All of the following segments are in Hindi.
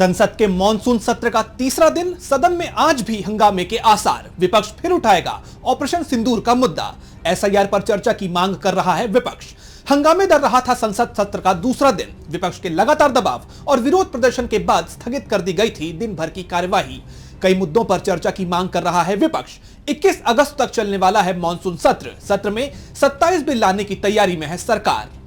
संसद के मॉनसून सत्र का तीसरा दिन, सदन में आज भी हंगामे के आसार। विपक्ष फिर उठाएगा ऑपरेशन सिंदूर का मुद्दा। एसआईआर पर चर्चा की मांग कर रहा है विपक्ष। हंगामेदार रहा था संसद सत्र का दूसरा दिन। विपक्ष के लगातार दबाव और विरोध प्रदर्शन के बाद स्थगित कर दी गई थी दिन भर की कार्यवाही। कई मुद्दों पर चर्चा की मांग कर रहा है विपक्ष। 21 अगस्त तक चलने वाला है मॉनसून सत्र में 27 बिल लाने की तैयारी में है सरकार।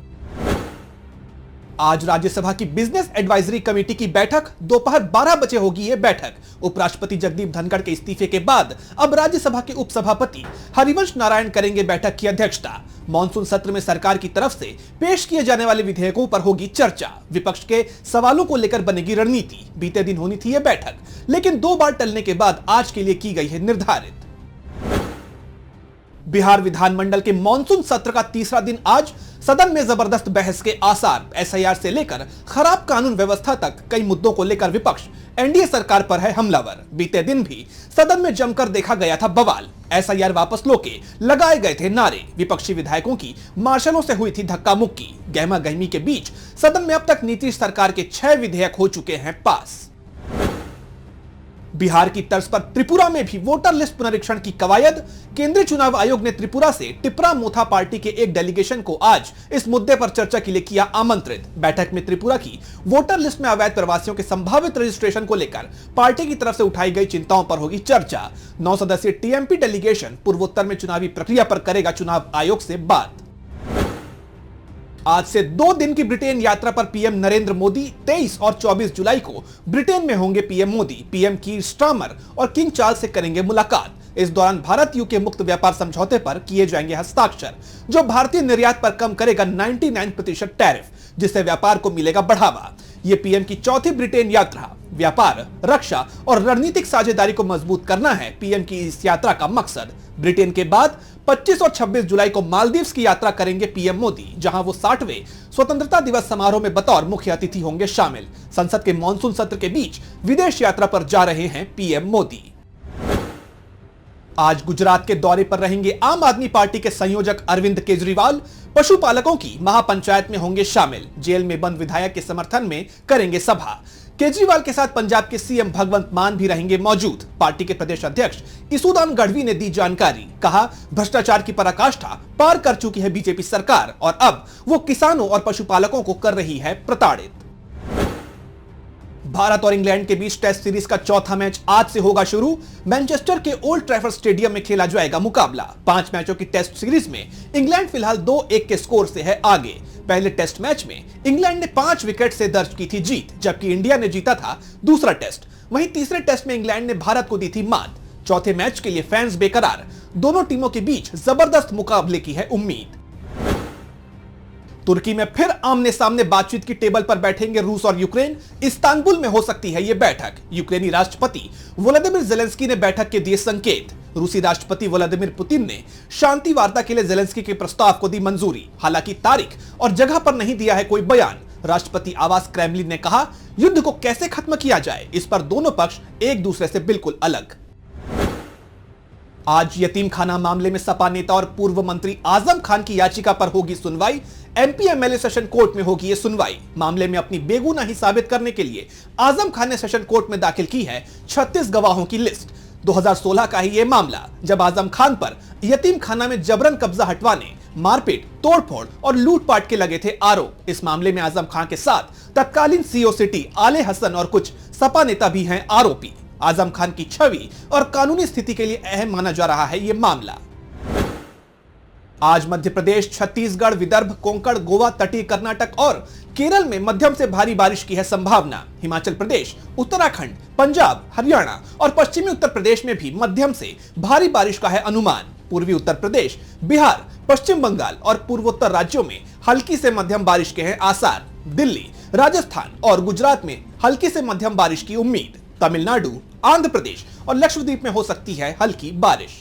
आज राज्यसभा की बिजनेस एडवाइजरी कमेटी की बैठक, दोपहर 12 बजे होगी यह बैठक। उपराष्ट्रपति जगदीप धनखड़ के इस्तीफे के बाद अब राज्यसभा के उपसभापति हरिवंश नारायण करेंगे बैठक की अध्यक्षता। मॉनसून सत्र में सरकार की तरफ से पेश किए जाने वाले विधेयकों पर होगी चर्चा। विपक्ष के सवालों को लेकर बनेगी रणनीति। बीते दिन होनी थी यह बैठक, लेकिन 2 बार टलने के बाद आज के लिए की गई है निर्धारित। बिहार विधानमंडल के मॉनसून सत्र का तीसरा दिन आज सदन में जबरदस्त बहस के आसार। एसआईआर से लेकर खराब कानून व्यवस्था तक कई मुद्दों को लेकर विपक्ष एनडीए सरकार पर है हमलावर। बीते दिन भी सदन में जमकर देखा गया था बवाल। एसआईआर वापस लो के लगाए गए थे नारे। विपक्षी विधायकों की मार्शलों से हुई थी धक्का मुक्की। गहमा गहमी के बीच सदन में अब तक नीतीश सरकार के 6 विधेयक हो चुके हैं पास। बिहार की तर्ज पर त्रिपुरा में भी वोटर लिस्ट पुनरीक्षण की कवायद। केंद्रीय चुनाव आयोग ने त्रिपुरा से टिपरा मोथा पार्टी के एक डेलीगेशन को आज इस मुद्दे पर चर्चा के लिए किया आमंत्रित। बैठक में त्रिपुरा की वोटर लिस्ट में अवैध प्रवासियों के संभावित रजिस्ट्रेशन को लेकर पार्टी की तरफ से उठाई गई चिंताओं पर होगी चर्चा। 9 सदस्यीय टीएमपी डेलीगेशन पूर्वोत्तर में चुनावी प्रक्रिया पर करेगा चुनाव आयोग से बात। आज से 2 दिन की ब्रिटेन यात्रा पर पीएम नरेंद्र मोदी 23 और 24 जुलाई को ब्रिटेन में होंगे PM Modi. PM Keir Starmer और किंग चार्ल्स से करेंगे मुलाकात। इस दौरान भारत यूके मुक्त व्यापार समझौते पर किए जाएंगे हस्ताक्षर, जो भारतीय निर्यात पर कम करेगा 99% टैरिफ, जिससे व्यापार को मिलेगा बढ़ावा। यह पीएम की चौथी ब्रिटेन यात्रा। व्यापार, रक्षा और रणनीतिक साझेदारी को मजबूत करना है पीएम की इस यात्रा का मकसद। ब्रिटेन के बाद 25 और 26 जुलाई को मालदीव्स की यात्रा करेंगे पीएम मोदी, जहां वो 60वें स्वतंत्रता दिवस समारोह में बतौर मुख्य अतिथि होंगे शामिल। संसद के मॉनसून सत्र के बीच विदेश यात्रा पर जा रहे हैं पीएम मोदी। आज गुजरात के दौरे पर रहेंगे आम आदमी पार्टी के संयोजक अरविंद केजरीवाल। पशुपालकों की महापंचायत में होंगे शामिल। जेल में बंद विधायक के समर्थन में करेंगे सभा। केजरीवाल के साथ पंजाब के सीएम भगवंत मान भी रहेंगे मौजूद। पार्टी के प्रदेश अध्यक्ष इसुदान गढ़वी ने दी जानकारी। कहा, भ्रष्टाचार की पराकाष्ठा पार कर चुकी है बीजेपी सरकार और अब वो किसानों और पशुपालकों को कर रही है प्रताड़ित। भारत और इंग्लैंड के बीच टेस्ट सीरीज का चौथा मैच आज से होगा शुरू। मैनचेस्टर के ओल्ड ट्रैफर्ड स्टेडियम में खेला जाएगा मुकाबला। 5 मैचों की टेस्ट सीरीज में इंग्लैंड फिलहाल 2-1 के स्कोर से है आगे। पहले टेस्ट मैच में इंग्लैंड ने 5 विकेट से दर्ज की थी जीत, जबकि इंडिया ने जीता था दूसरा टेस्ट। वहीं तीसरे टेस्ट में इंग्लैंड ने भारत को दी थी मात। चौथे मैच के लिए फैंस बेकरार। दोनों टीमों के बीच जबरदस्त मुकाबले की है उम्मीद। तुर्की में फिर आमने सामने बातचीत की टेबल पर बैठेंगे रूस और यूक्रेन। इस्तांबुल में हो सकती है यह बैठक। यूक्रेनी राष्ट्रपति वोलोदिमीर जेलेंस्की ने बैठक के दिए संकेत। रूसी राष्ट्रपति व्लादिमीर पुतिन ने शांति वार्ता के लिए जेलेंस्की के प्रस्ताव को दी मंजूरी। हालांकि तारीख और जगह पर नहीं दिया है कोई बयान। राष्ट्रपति आवास क्रेमलिन ने कहा, युद्ध को कैसे खत्म किया जाए, इस पर दोनों पक्ष एक दूसरे से बिल्कुल अलग। आज यतीम खाना मामले में सपा नेता और पूर्व मंत्री आजम खान की याचिका पर होगी सुनवाई। एमपी एमएलए सेशन कोर्ट में होगी यह सुनवाई। मामले में अपनी बेगुनाही साबित करने के लिए आजम खान ने सेशन कोर्ट में दाखिल की है 36 गवाहों की लिस्ट। 2016 का ही यह मामला, जब आजम खान पर यतीम खाना में जबरन कब्जा हटवाने, मारपीट, तोड़फोड़ और लूटपाट के लगे थे आरोप। इस मामले में आजम खान के साथ तत्कालीन सीओ सिटी आले हसन और कुछ सपा नेता भी हैं आरोपी। आजम खान की छवि और कानूनी स्थिति के लिए अहम माना जा रहा है यह मामला। आज मध्य प्रदेश, छत्तीसगढ़, विदर्भ, कोंकण, गोवा, तटीय कर्नाटक और केरल में मध्यम से भारी बारिश की है संभावना। हिमाचल प्रदेश, उत्तराखंड, पंजाब, हरियाणा और पश्चिमी उत्तर प्रदेश में भी मध्यम से भारी बारिश का है अनुमान। पूर्वी उत्तर प्रदेश, बिहार, पश्चिम बंगाल और पूर्वोत्तर राज्यों में हल्की से मध्यम बारिश के हैं आसार। दिल्ली, राजस्थान और गुजरात में हल्की से मध्यम बारिश की उम्मीद। तमिलनाडु, आंध्र प्रदेश और लक्षद्वीप में हो सकती है हल्की बारिश।